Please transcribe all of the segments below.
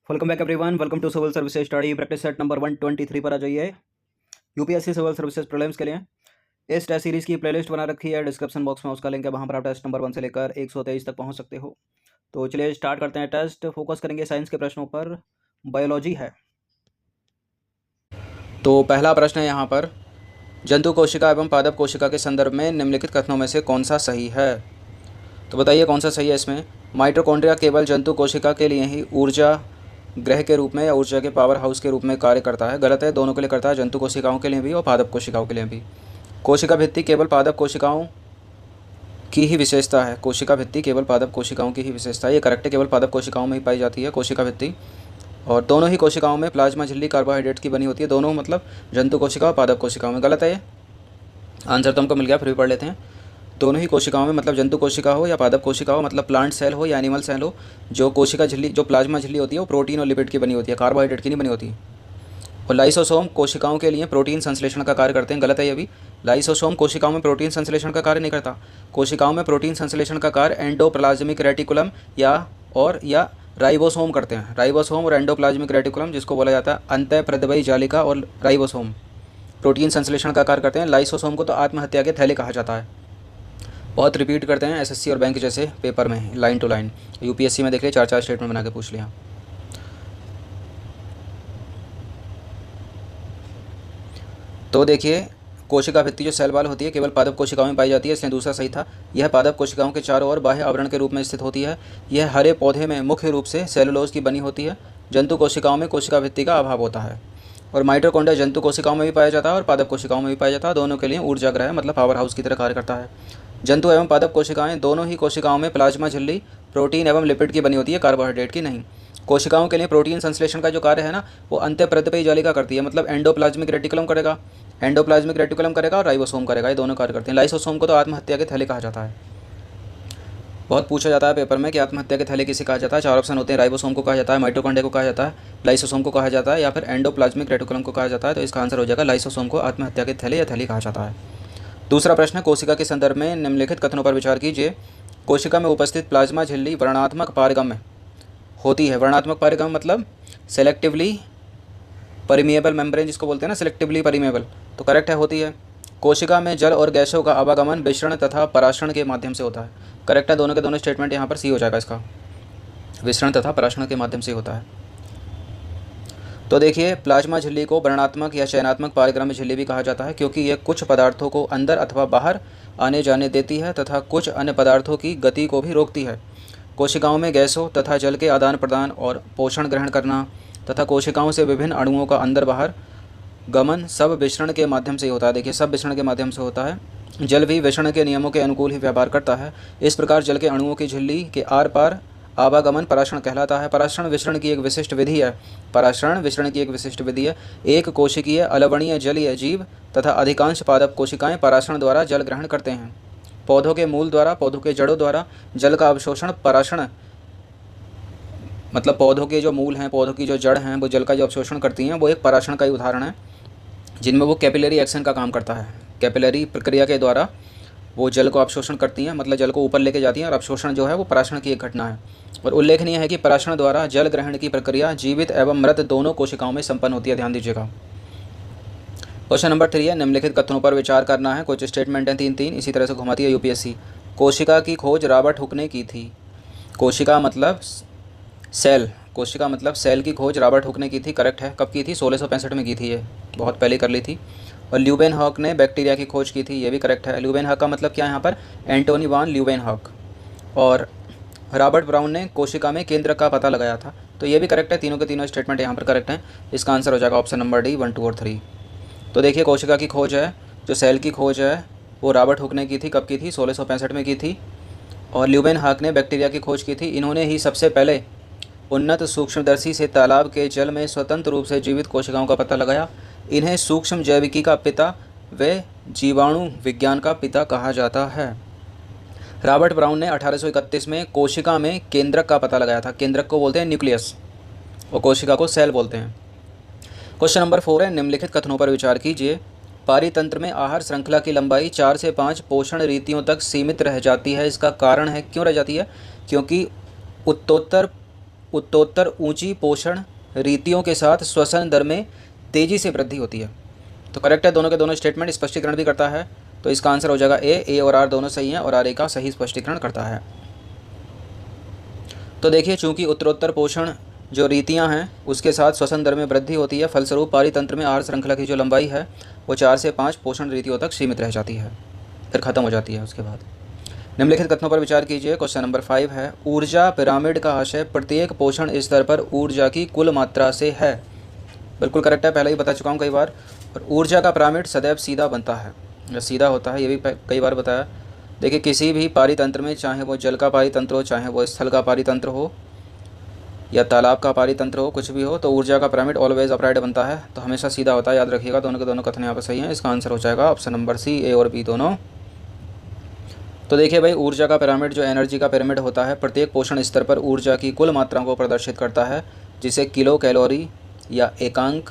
Welcome back everyone, welcome to civil services study practice set number 123 पर आ जाइए। UPSC civil services prelims के लिए इस टेस्ट सीरीज़ की प्लेलिस्ट बना रखी है, डिस्क्रिप्शन बॉक्स में उसका लिंक है, वहाँ पर आप टेस्ट नंबर 1 से लेकर 123 तक पहुँच सकते हो। तो चलिए स्टार्ट करते हैं टेस्ट। फोकस करेंगे साइंस के प्रश्नों पर, बायोलॉजी है। तो पहला प्रश्न है यहाँ पर, जंतु कोशिका एवं पादप कोशिका के संदर्भ में निम्नलिखित कथनों में से कौन सा सही है। तो बताइए कौन सा सही है इसमें। माइटोकॉन्ड्रिया केवल जंतु कोशिका के लिए ही ऊर्जा ग्रह के रूप में या ऊर्जा के पावर हाउस के रूप में कार्य करता है। गलत है, दोनों के लिए करता है, जंतु कोशिकाओं के लिए भी और पादप कोशिकाओं के लिए भी। कोशिका भित्ति केवल पादप कोशिकाओं की ही विशेषता है। कोशिका भित्ति केवल पादप कोशिकाओं की ही विशेषता है, ये करेक्ट है, केवल पादप कोशिकाओं में ही पाई जाती है कोशिका भित्ति। और दोनों ही कोशिकाओं में प्लाज्मा झिल्ली कार्बोहाइड्रेट की बनी होती है, दोनों मतलब जंतु कोशिका और पादप कोशिकाओं में। गलत है ये, आंसर तो हमको मिल गया, फिर भी पढ़ लेते हैं। दोनों ही कोशिकाओं में मतलब जंतु कोशिका हो या पादप कोशिका हो, मतलब प्लांट सेल हो या एनिमल सेल हो, जो कोशिका झिल्ली जो प्लाज्मा झिल्ली होती है वो प्रोटीन और लिपिड की बनी होती है, कार्बोहाइड्रेट की नहीं बनी होती। और लाइसोसोम कोशिकाओं के लिए प्रोटीन संश्लेषण का कार्य करते हैं। गलत है ये भी, लाइसोसोम कोशिकाओं में प्रोटीन संश्लेषण का कार्य नहीं करता। कोशिकाओं में प्रोटीन संश्लेषण का कार्य एंडोप्लाज्मिक रेटिकुलम या राइबोसोम करते हैं। राइबोसोम और एंडोप्लाज्मिक रेटिकुलम, जिसको बोला जाता है अंतःप्रद्रव्य जालिका, और राइबोसोम प्रोटीन संश्लेषण का कार्य करते हैं। लाइसोसोम को तो आत्महत्या के थैले कहा जाता है। बहुत रिपीट करते हैं एसएससी और बैंक जैसे पेपर में, लाइन टू लाइन। यूपीएससी में देख लिया, 4 स्टेटमेंट बना के पूछ लिया। तो देखिए, कोशिका भित्ति जो सेल वॉल होती है केवल पादप कोशिकाओं में पाई जाती है, इसलिए दूसरा सही था। यह पादप कोशिकाओं के चारों ओर बाह्य आवरण के रूप में स्थित होती है। यह हरे पौधे में मुख्य रूप से सेलुलोज की बनी होती है। जंतु कोशिकाओं में कोशिका भित्ति का अभाव होता है। और माइटोकॉन्ड्रिया जंतु कोशिकाओं में भी पाया जाता है और पादप कोशिकाओं में भी पाया जाता है। दोनों के लिए ऊर्जा ग्रह मतलब पावर हाउस की तरह कार्य करता है। जंतु एवं पादप कोशिकाएं दोनों ही कोशिकाओं में प्लाज्मा झिल्ली प्रोटीन एवं लिपिड की बनी होती है, कार्बोहाइड्रेट की नहीं। कोशिकाओं के लिए प्रोटीन संश्लेषण का जो कार्य है ना, वो अंतःप्रद्रव्य जालिका करती है, मतलब एंडोप्लाज्मिक रेटिकुलम करेगा, और राइबोसोम करेगा, ये दोनों कार्य करते हैं। लाइसोसोम को तो आत्महत्या के थैले कहा जाता है। बहुत पूछा जाता है पेपर में कि आत्महत्या के थैले किसे कहा जाता है। 4 ऑप्शन होते हैं, राइबोसोम को कहा जाता है, माइटोकॉन्ड्रिया को कहा जाता है, लाइसोसोम को कहा जाता है, या फिर एंडोप्लाज्मिक रेटिकुलम को कहा जाता है। तो इसका आंसर हो जाएगा लाइसोसोम को आत्महत्या के थैले या थैली कहा जाता है। दूसरा प्रश्न, कोशिका के संदर्भ में निम्नलिखित कथनों पर विचार कीजिए। कोशिका में उपस्थित प्लाज्मा झिल्ली वर्णात्मक पारगम्य होती है। वर्णात्मक पारगम्य मतलब सेलेक्टिवली परमिएबल मेम्ब्रेन, जिसको बोलते हैं ना, सेलेक्टिवली परमिएबल, तो करेक्ट है, होती है। कोशिका में जल और गैसों का आवागमन विसरण तथा पराशरण के माध्यम से होता है। करेक्ट है, दोनों के दोनों स्टेटमेंट यहाँ पर सी हो जाएगा इसका, विसरण तथा पराशरण के माध्यम से होता है। तो देखिए, प्लाज्मा झिल्ली को वर्णात्मक या चयनात्मक पारगम्य झिल्ली भी कहा जाता है, क्योंकि यह कुछ पदार्थों को अंदर अथवा बाहर आने जाने देती है तथा कुछ अन्य पदार्थों की गति को भी रोकती है। कोशिकाओं में गैसों तथा जल के आदान प्रदान और पोषण ग्रहण करना तथा कोशिकाओं से विभिन्न अणुओं का अंदर बाहर गमन सब विसरण के माध्यम से होता है। देखिए, सब विसरण के माध्यम से होता है। जल भी विसरण के नियमों के अनुकूल ही व्यवहार करता है। इस प्रकार जल के अणुओं की झिल्ली के आर पार आवागमन पराशरण कहलाता है। पराशरण विसरण की एक विशिष्ट विधि है। पराशरण विसरण की एक विशिष्ट विधि है। एक कोशिकीय अलवणीय जलीय जीव तथा अधिकांश पादप कोशिकाएं पराशरण द्वारा जल ग्रहण करते हैं। पौधों के मूल द्वारा, पौधों के जड़ों द्वारा जल का अवशोषण पराशरण, मतलब पौधों के जो मूल हैं, पौधों की जो जड़ हैं, वो जल का जो अवशोषण करती हैं, वो एक पराशरण का ही उदाहरण है, जिनमें वो कैपिलरी एक्शन का काम करता है। कैपिलरी प्रक्रिया के द्वारा वो जल को अवशोषण करती हैं, मतलब जल को ऊपर लेके जाती हैं, और अवशोषण जो है वो पराशरण की एक घटना है। और उल्लेखनीय है कि पराशरण द्वारा जल ग्रहण की प्रक्रिया जीवित एवं मृत दोनों कोशिकाओं में संपन्न होती है, ध्यान दीजिएगा। क्वेश्चन नंबर 3 है, निम्नलिखित कथनों पर विचार करना है। कुछ स्टेटमेंट हैं 3-3, इसी तरह से घुमाती है यूपीएससी। कोशिका की खोज रॉबर्ट हुक ने की थी। कोशिका मतलब सेल, कोशिका मतलब सेल की खोज रॉबर्ट हुक ने की थी, करेक्ट है। कब की थी? 1665 में की थी, ये बहुत पहले कर ली थी। और ल्यूवेनहॉक ने बैक्टीरिया की खोज की थी, ये भी करेक्ट है। ल्यूवेनहॉक का मतलब क्या है यहाँ पर? एंटोनी वान ल्यूवेनहॉक। और रॉबर्ट ब्राउन ने कोशिका में केंद्रक का पता लगाया था, तो ये भी करेक्ट है। तीनों के तीनों स्टेटमेंट यहाँ पर करेक्ट हैं। इसका आंसर हो जाएगा ऑप्शन नंबर डी, 1, 2 और 3। तो देखिए, कोशिका की खोज है, जो सेल की खोज है, वो रॉबर्ट हुक ने की थी। कब की थी? 1665 में की थी। और ल्यूवेनहॉक ने बैक्टीरिया की खोज की थी। इन्होंने ही सबसे पहले उन्नत सूक्ष्मदर्शी से तालाब के जल में स्वतंत्र रूप से जीवित कोशिकाओं का पता लगाया। इन्हें सूक्ष्म जैविकी का पिता व जीवाणु विज्ञान का पिता कहा जाता है। रॉबर्ट ब्राउन ने 1831 में कोशिका में केंद्रक का पता लगाया था। केंद्रक को बोलते हैं न्यूक्लियस, और कोशिका को सेल बोलते हैं। क्वेश्चन नंबर 4 है, निम्नलिखित कथनों पर विचार कीजिए। पारितंत्र में आहार श्रृंखला की लंबाई 4 से 5 पोषण रीतियों तक सीमित रह जाती है। इसका कारण है, क्यों रह जाती है? क्योंकि उत्तरोत्तर ऊंची पोषण रीतियों के साथ श्वसन दर में तेजी से वृद्धि होती है। तो करेक्ट है, दोनों के दोनों स्टेटमेंट स्पष्टीकरण भी करता है। तो इसका आंसर हो जाएगा ए और आर दोनों सही हैं और आर ए का सही स्पष्टीकरण करता है। तो देखिए, चूंकि उत्तरोत्तर पोषण जो रीतियां हैं उसके साथ श्वसन दर में वृद्धि होती है, फलस्वरूप पारितंत्र में आहार श्रृंखला की जो लंबाई है वो 4 से 5 पोषण रीतियों तक सीमित रह जाती है, फिर खत्म हो जाती है उसके बाद। निम्नलिखित कथनों पर विचार कीजिए। क्वेश्चन नंबर 5 है, ऊर्जा पिरामिड का आशय प्रत्येक पोषण स्तर पर ऊर्जा की कुल मात्रा से है। बिल्कुल करेक्ट है, पहले ही बता चुका हूँ कई बार। और ऊर्जा का पिरामिड सदैव सीधा बनता है या सीधा होता है, ये भी कई बार बताया। देखिए, किसी भी पारितंत्र में, चाहे वो जल का पारितंत्र हो, चाहे वो स्थल का पारितंत्र हो या तालाब का पारितंत्र हो, कुछ भी हो, तो ऊर्जा का पिरामिड ऑलवेज अपराइट बनता है, तो हमेशा सीधा होता है। याद रखिएगा, दोनों के दोनों कथन यहाँ पर सही हैं। इसका आंसर हो जाएगा ऑप्शन नंबर सी, ए और बी दोनों। तो देखिए भाई, ऊर्जा का पिरामिड जो एनर्जी का पिरामिड होता है, प्रत्येक पोषण स्तर पर ऊर्जा की कुल मात्रा को प्रदर्शित करता है, जिसे किलो कैलोरी या एकांक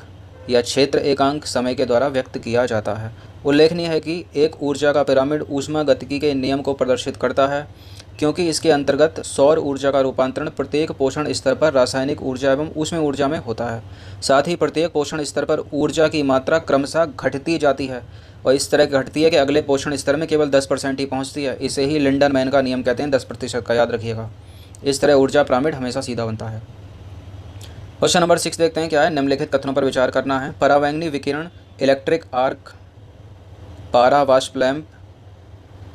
या क्षेत्र एकांक समय के द्वारा व्यक्त किया जाता है। उल्लेखनीय है कि एक ऊर्जा का पिरामिड ऊष्मागतिकी के नियम को प्रदर्शित करता है, क्योंकि इसके अंतर्गत सौर ऊर्जा का रूपांतरण प्रत्येक पोषण स्तर पर रासायनिक ऊर्जा एवं ऊष्मीय ऊर्जा में होता है। साथ ही प्रत्येक पोषण स्तर पर ऊर्जा की मात्रा क्रमशः घटती जाती है और इस तरह घटती है कि अगले पोषण स्तर में केवल 10% ही पहुंचती है। इसे ही लिंडनमैन का नियम कहते हैं, 10% का, याद रखिएगा। इस तरह ऊर्जा पिरामिड हमेशा सीधा बनता है। क्वेश्चन नंबर 6 देखते हैं क्या है। निम्नलिखित कथनों पर विचार करना है। परावैंगनी विकिरण, इलेक्ट्रिक आर्क, पारा वाष्प लैंप,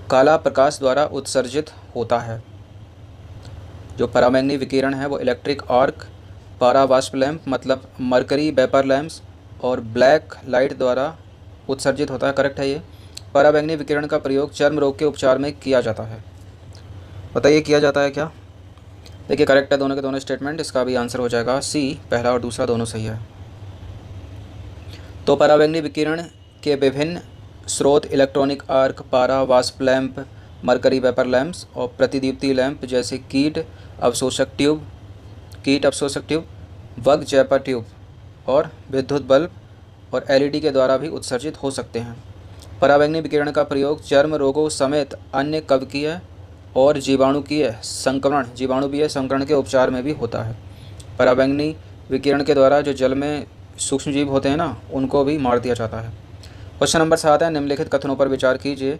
काला प्रकाश द्वारा उत्सर्जित होता है। जो परावैंगनी विकिरण है वो इलेक्ट्रिक आर्क, पारा वाष्प लैंप मतलब मरकरी वेपर लैंप्स और ब्लैक लाइट द्वारा उत्सर्जित होता है। करेक्ट है ये। परावैंगनी विकिरण का प्रयोग चर्म रोग के उपचार में किया जाता है। बताइए, किया जाता है क्या? देखिए, करेक्ट है दोनों के दोनों स्टेटमेंट। इसका भी आंसर हो जाएगा सी, पहला और दूसरा दोनों सही है। तो परावैंगनी विकिरण के विभिन्न स्रोत इलेक्ट्रॉनिक आर्क, पारा वाष्प लैंप, मरकरी वेपर लैंप्स और प्रतिदीप्ति लैंप जैसे कीट अवशोषक ट्यूब, वग जैपर ट्यूब और विद्युत बल्ब और एलईडी के द्वारा भी उत्सर्जित हो सकते हैं। परावैंगनी विकिरण का प्रयोग चर्म रोगों समेत अन्य कवकीय और जीवाणुकीय संक्रमण के उपचार में भी होता है। परावैंगनी विकिरण के द्वारा जो जल में सूक्ष्म जीव होते हैं ना, उनको भी मार दिया जाता है। क्वेश्चन नंबर 7 है। निम्नलिखित कथनों पर विचार कीजिए।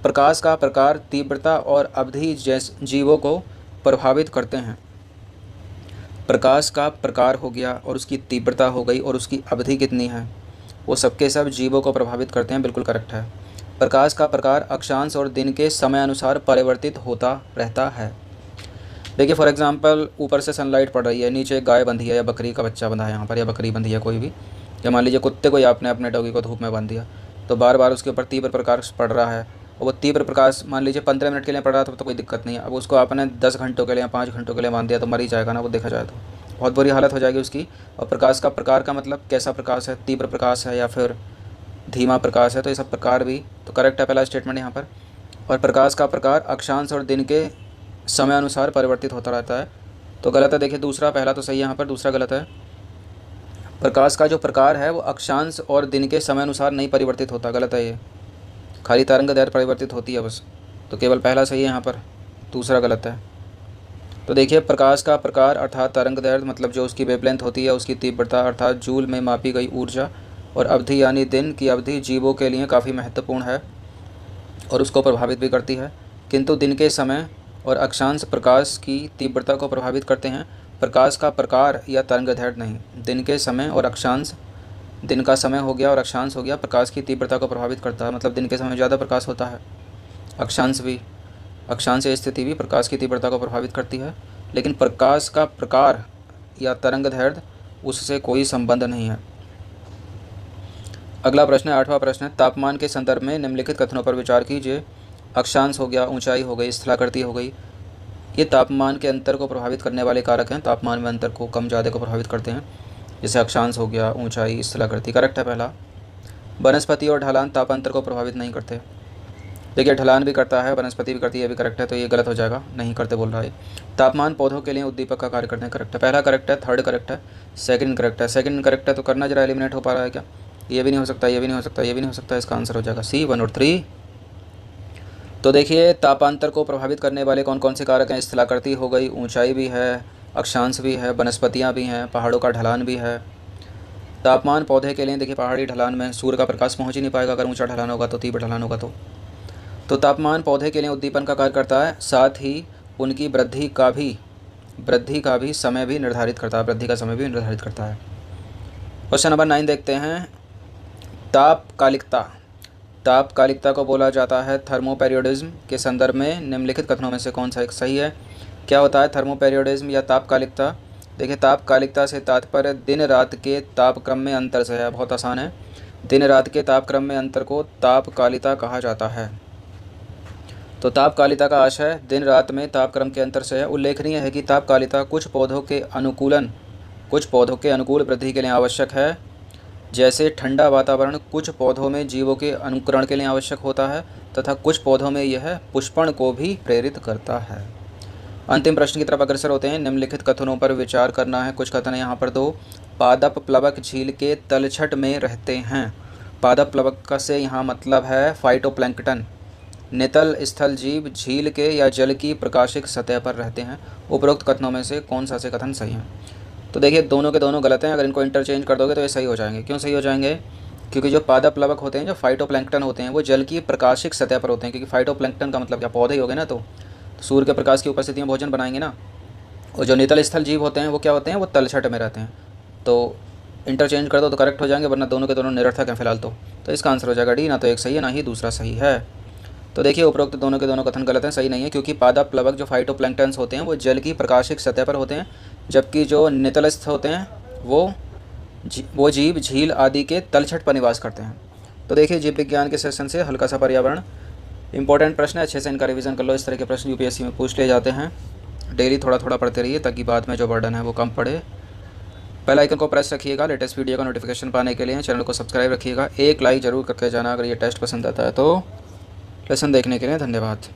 प्रकाश का प्रकार, तीव्रता और अवधि जैसे जीवों को प्रभावित करते हैं। प्रकाश का प्रकार हो गया और उसकी तीव्रता हो गई और उसकी अवधि कितनी है, वो सबके सब जीवों को प्रभावित करते हैं। बिल्कुल करेक्ट है। प्रकाश का प्रकार अक्षांश और दिन के समय अनुसार परिवर्तित होता रहता है। देखिए, फॉर एग्जांपल, ऊपर से सनलाइट पड़ रही है, नीचे एक गाय बंधी है या बकरी का बच्चा बंधा है यहाँ पर, या बकरी बंधी है कोई भी, या मान लीजिए कुत्ते को, या आपने अपने डॉगी को धूप में बांध दिया, तो बार बार उसके ऊपर तीव्र प्रकाश पड़ रहा है। और वो तीव्र प्रकाश मान लीजिए 15 मिनट के लिए पड़ रहा था तो कोई दिक्कत नहीं है। अब उसको आपने 10 घंटों के लिए या 5 घंटों के लिए बांध दिया तो मर ही जाएगा ना, वो देखा जाए तो बहुत बुरी हालत हो जाएगी उसकी। और प्रकाश का प्रकार का मतलब कैसा प्रकाश है, तीव्र प्रकाश है या फिर धीमा प्रकाश है, तो ये सब प्रकार भी तो करेक्ट है पहला स्टेटमेंट यहाँ पर। और प्रकाश का प्रकार अक्षांश और दिन के समय अनुसार परिवर्तित होता रहता है, तो गलत है। देखिए, दूसरा, पहला तो सही है यहाँ पर, दूसरा गलत है। प्रकाश का जो प्रकार है वो अक्षांश और दिन के समय अनुसार नहीं परिवर्तित होता, गलत है ये। खाली तरंग दैर्घ्य परिवर्तित होती है बस, तो केवल पहला सही है यहाँ पर, दूसरा गलत है। तो देखिए, प्रकाश का प्रकार अर्थात तरंग दैर्घ्य मतलब जो उसकी वेवलेंथ होती है, उसकी तीव्रता अर्थात जूल में मापी गई ऊर्जा, और अवधि यानी दिन की अवधि जीवों के लिए काफ़ी महत्वपूर्ण है और उसको प्रभावित भी करती है। किंतु दिन के समय और अक्षांश प्रकाश की तीव्रता को प्रभावित करते हैं, प्रकाश का प्रकार या तरंगदैर्घ्य नहीं। दिन के समय और अक्षांश, दिन का समय हो गया और अक्षांश हो गया, प्रकाश की तीव्रता को प्रभावित करता है। मतलब दिन के समय ज़्यादा प्रकाश होता है, अक्षांश स्थिति भी प्रकाश की तीव्रता को प्रभावित करती है, लेकिन प्रकाश का प्रकार या तरंगदैर्घ्य उससे कोई संबंध नहीं है। अगला प्रश्न है, 8वां प्रश्न है। तापमान के संदर्भ में निम्नलिखित कथनों पर विचार कीजिए। अक्षांश हो गया, ऊंचाई हो गई, स्थलाकृति हो गई, ये तापमान के अंतर को प्रभावित करने वाले कारक हैं। तापमान में अंतर को, कम ज़्यादा को प्रभावित करते हैं, जैसे अक्षांश हो गया, ऊंचाई, स्थलाकृति। करेक्ट है पहला। वनस्पति और ढलान तापांतर को प्रभावित नहीं करते। देखिए, ढलान भी करता है, वनस्पति भी करती है, ये भी करेक्ट है, तो ये गलत हो जाएगा, नहीं करते बोल रहा है। तापमान पौधों के लिए उद्दीपक का कार्य करते हैं। करेक्ट है, पहला करेक्ट है, थर्ड करेक्ट है, सेकंड करेक्ट है। सेकंड करेक्ट है तो करना जरा एलिमिनेट हो पा रहा है क्या? ये भी नहीं हो सकता, ये भी नहीं हो सकता, ये भी नहीं हो सकता। इसका आंसर हो जाएगा सी, 1 और 3। तो देखिए, तापांतर को प्रभावित करने वाले कौन कौन से कारक हैं? स्थलाकृति हो गई, ऊंचाई भी है, अक्षांश भी है, वनस्पतियाँ भी हैं, पहाड़ों का ढलान भी है। तापमान पौधे के लिए देखिए पहाड़ी ढलान में सूर्य का प्रकाश पहुंच ही नहीं पाएगा, अगर ऊंचा ढलान होगा तो, तीव्र ढलान होगा तो तापमान पौधे के लिए उद्दीपन का कार्य करता है, साथ ही उनकी वृद्धि का भी समय भी निर्धारित करता है, वृद्धि का समय भी निर्धारित करता है। क्वेश्चन नंबर 9 देखते हैं। तापकालिकता को बोला जाता है थर्मोपेरियोडिज्म के संदर्भ में निम्नलिखित कथनों में से कौन सा एक सही है? क्या होता है थर्मोपेरियोडिज्म या तापकालिकता? देखिए तापकालिकता से तात्पर्य दिन रात के तापक्रम में अंतर से है। बहुत आसान है, दिन रात के तापक्रम में अंतर को तापकालिकता कहा जाता है। तो तापकालिकता का आशय दिन रात में तापक्रम के अंतर से है। उल्लेखनीय है कि तापकालिकता कुछ पौधों के अनुकूल वृद्धि के लिए आवश्यक है, जैसे ठंडा वातावरण कुछ पौधों में जीवों के अनुकरण के लिए आवश्यक होता है तथा कुछ पौधों में यह पुष्पण को भी प्रेरित करता है। अंतिम प्रश्न की तरफ अग्रसर होते हैं। निम्नलिखित कथनों पर विचार करना है। कुछ कथन यहाँ पर दो। पादप प्लवक झील के तलछट में रहते हैं। पादप प्लवक से यहाँ मतलब है फाइटोप्लैंक्टन। नितल स्थल जीव झील के या जल की प्रकाशिक सतह पर रहते हैं। उपरोक्त कथनों में से कौन सा से कथन सही है? तो देखिए दोनों के दोनों गलत हैं। अगर इनको इंटरचेंज कर दोगे तो ये सही हो जाएंगे। क्यों सही हो जाएंगे? क्योंकि जो पादप प्लवक होते हैं, जो फाइटोप्लैंक्टन होते हैं, वो जल की प्रकाशिक सतह पर होते हैं। क्योंकि फाइटोप्लैंक्टन का मतलब क्या, पौधे ही हो गए ना, तो सूर्य के प्रकाश की उपस्थिति में भोजन बनाएंगे ना। और जो नितल स्थल जीव होते हैं वो क्या होते हैं, वो तलछट में रहते हैं। तो इंटरचेंज कर दो तो करेक्ट हो जाएंगे, वरना दोनों के दोनों निरर्थक हैं फिलहाल। तो इसका आंसर हो जाएगा डी। ना तो एक सही है ना ही दूसरा सही है। तो देखिए उपरोक्त दोनों के दोनों कथन गलत हैं, सही नहीं है। क्योंकि पादप प्लवक जो फाइटोप्लैंक्टन्स होते हैं वो जल की प्रकाशिक सतह पर होते हैं, जबकि जो नितलस्थ होते हैं वो जीव झील आदि के तलछट पर निवास करते हैं। तो देखिए जीव विज्ञान के सेशन से हल्का सा पर्यावरण इंपॉर्टेंट प्रश्न है, अच्छे से इनका रिवीजन कर लो। इस तरह के प्रश्न यूपीएससी में पूछ लिए जाते हैं। डेली थोड़ा थोड़ा पढ़ते रहिए ताकि बाद में जो बर्डन है वो कम पड़े। बेल आइकन को प्रेस रखिएगा लेटेस्ट वीडियो का नोटिफिकेशन पाने के लिए। चैनल को सब्सक्राइब रखिएगा। एक लाइक ज़रूर करके जाना अगर ये टेस्ट पसंद आता है तो। लेसन देखने के लिए धन्यवाद।